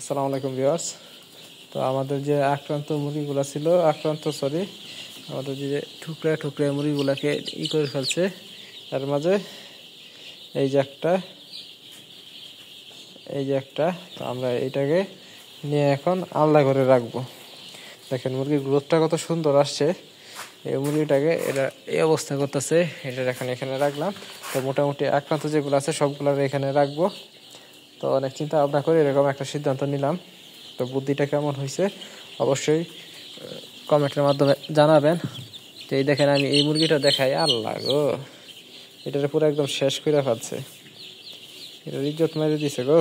আসসালামু আলাইকুম ভিউয়ার্স। তো আমাদের যে মুরগিগুলো ছিল আমাদের যে টুকরা টুকরা মুরগিগুলোকে করে ফেলছে। তার মাঝে এই যে একটা তো আমরা এইটাকে নিয়ে এখন আলাদা করে রাখবো। দেখেন মুরগির গ্রোথটা কত সুন্দর আসছে। এই মুরগিটাকে এই অবস্থা করতেছে, এটা এখানে রাখলাম। তো মোটামুটি আক্রান্ত যেগুলো আছে সবগুলো এখানে রাখবো। তো অনেক চিন্তা ভাবনা করে এরকম একটা সিদ্ধান্ত নিলাম। তো বুদ্ধিটা কেমন হয়েছে অবশ্যই কমেন্টের মাধ্যমে জানাবেন। তো এই দেখেন আমি এই মুরগিটা দেখাই, আল্লাহ গো, এটার পুরো একদম শেষ করে ফেলছে। এটা ইজ্জত মেরে দিছে গো,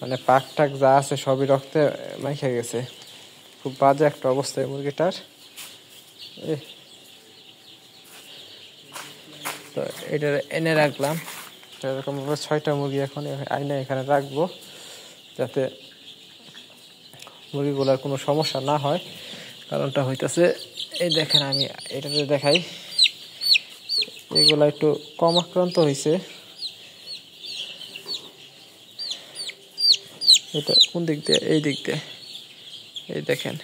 মানে পাক টাক যা আছে সবই রক্তে মাইখা গেছে। খুব বাজে একটা অবস্থা এই মুরগিটার। তো এটা এনে রাখলাম। এরকম ভাবে 6টা মুরগি এখন আইনে এখানে রাখবো, যাতে মুরগিগুলার কোনো সমস্যা না হয়। কারণটা হইতেছে এই দেখেন আমি এটাতে দেখাই, এগুলা একটু কম আক্রান্ত হয়েছে। এটা কোন দিক দিয়ে? এই দিক দিয়ে। এই দেখেন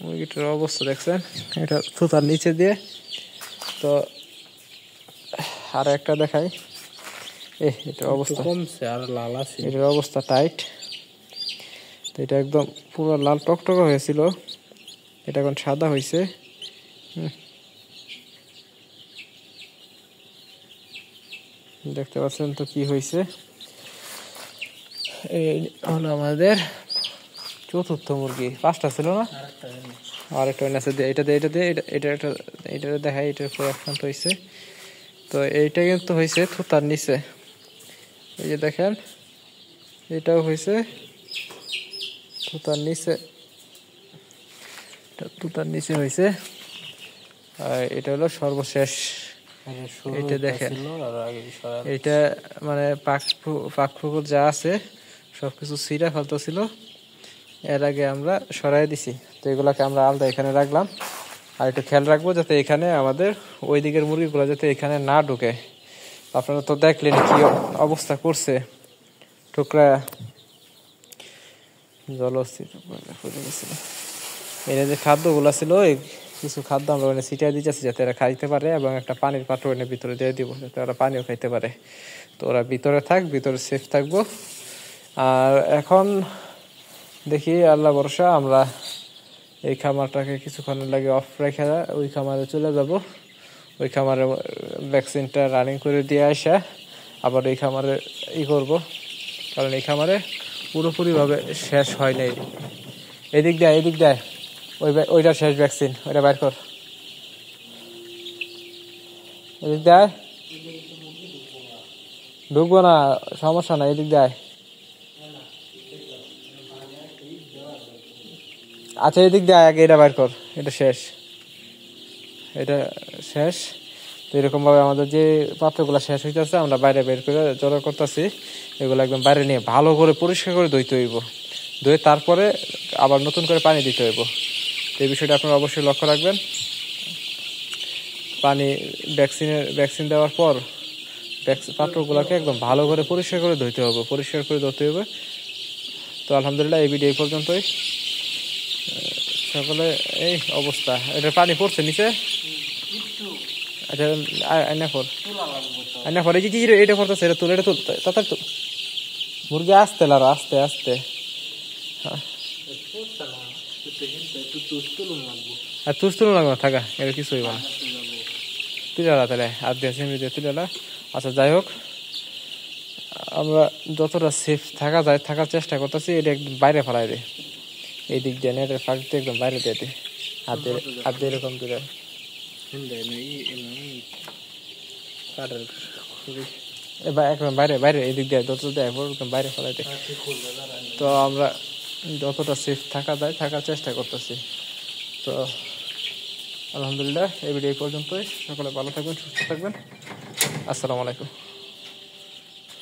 মুরগিটার অবস্থা দেখছেন, এটা থুতার নিচে দিয়ে। তো আর একটা দেখাই, এটার অবস্থা কমছে আর লাল আছে, এটার অবস্থা টাইট। তো এটা একদম পুরো লাল টকটকা হয়েছিল, এটা এখন সাদা হয়েছে। দেখতে পাচ্ছেন তো কি হয়েছে। এই হলো আমাদের 4র্থ মুরগি। 5টা ছিল না, আর একটা আছে। এটা দেখাই, এটার উপরে আক্রান্ত হয়েছে। তো এইটা কিন্তু হয়েছে থুতার নিচে, এই যে দেখেন এটাও হয়েছে থুতার নিচে হয়েছে। আর এটা হলো সর্বশেষ। এটা দেখেন, এটা মানে পাক ফুকুর যা আছে সবকিছু ছিঁড়া ফেলতেছিল, এর আগে আমরা সরাই দিছি। তো এগুলাকে আমরা আলাদা এখানে রাখলাম। আর একটু খেয়াল রাখবো যাতে এখানে আমাদের ওই দিকের মুরগিগুলো যাতে এখানে না ঢুকে। আপনারা তো দেখলেন কি অবস্থা করছে, টুকরা জলস্থির এনে যে খাদ্যগুলো ছিল, কিছু খাদ্য আমরা ওখানে ছিটিয়ে দিচ্ছি যাতে এরা খাইতে পারে, এবং একটা পানির পাত্র এনে ভিতরে দিয়ে দিব যাতে ওরা পানিও খাইতে পারে। তো ওরা ভিতরে ভিতরে সেফ থাকবো। আর এখন দেখি আল্লাহ ভরসা, আমরা এই খামারটাকে কিছুক্ষণের লাগে অফ রেখে ওই খামারে চলে যাব। ওই খামারে ভ্যাকসিনটা রানিং করে দিয়ে আসা আবার এই খামারে করব, কারণ এই খামারে পুরোপুরিভাবে শেষ হয় নাই। এদিক দেয় ওইটা শেষ ভ্যাকসিন, ওইটা বাইর কর। এদিক দেয় ঢুকবো না, সমস্যা না, এদিক দেয়। আচ্ছা এদিক দেয় আগে, এটা বাইর কর, এটা শেষ। তো এরকম ভাবে আমাদের যে পাত্রগুলো শেষ হইতেছে আমরা বাইরে বের করে জড়ো করতেছি। এগুলো একদম বাইরে নিয়ে ভালো করে পরিষ্কার করে ধুইতে হইব, ধুয়ে তারপরে আবার নতুন করে পানি দিতে হইব। তো এই বিষয়টা আপনারা অবশ্যই লক্ষ্য রাখবেন। ভ্যাকসিন দেওয়ার পর পাত্রগুলোকে একদম ভালো করে পরিষ্কার করে ধুইতে হবে। তো আলহামদুলিল্লাহ এই ভিডিও এই পর্যন্তই। সকলে এই অবস্থা, এটা পানি পড়ছে নিচে। আচ্ছা আয়না পরে এটা পড়তেছে, এটা তুল তাড়াতাড়ি তুল। মুরগি আসতে লারো, আস্তে আর তুষ তুলো লাগবে না, থাকা এটা কিছু হইব না। তুলে তাহলে হাত দিয়ে চিংড়ি দিয়ে তুলে। আচ্ছা যাই হোক, আমরা যতটা সেফ থাকার চেষ্টা করতেছি। এটা একদম বাইরে ফেলাই দে, এই দিক দিয়ে নেটের ফাঁক দিয়ে একদম বাইরে দিয়ে দে, হাত দিয়ে এরকম তুলে একদম বাইরে এই দিক দিয়ে যত দেয় একদম বাইরে ফেলাই দে। তো আমরা যতটা সেফ থাকার চেষ্টা করতেছি। তো আলহামদুলিল্লাহ এই ভিডিও এই পর্যন্তই। সকলে ভালো থাকবেন, সুস্থ থাকবেন। আসসালামু আলাইকুম।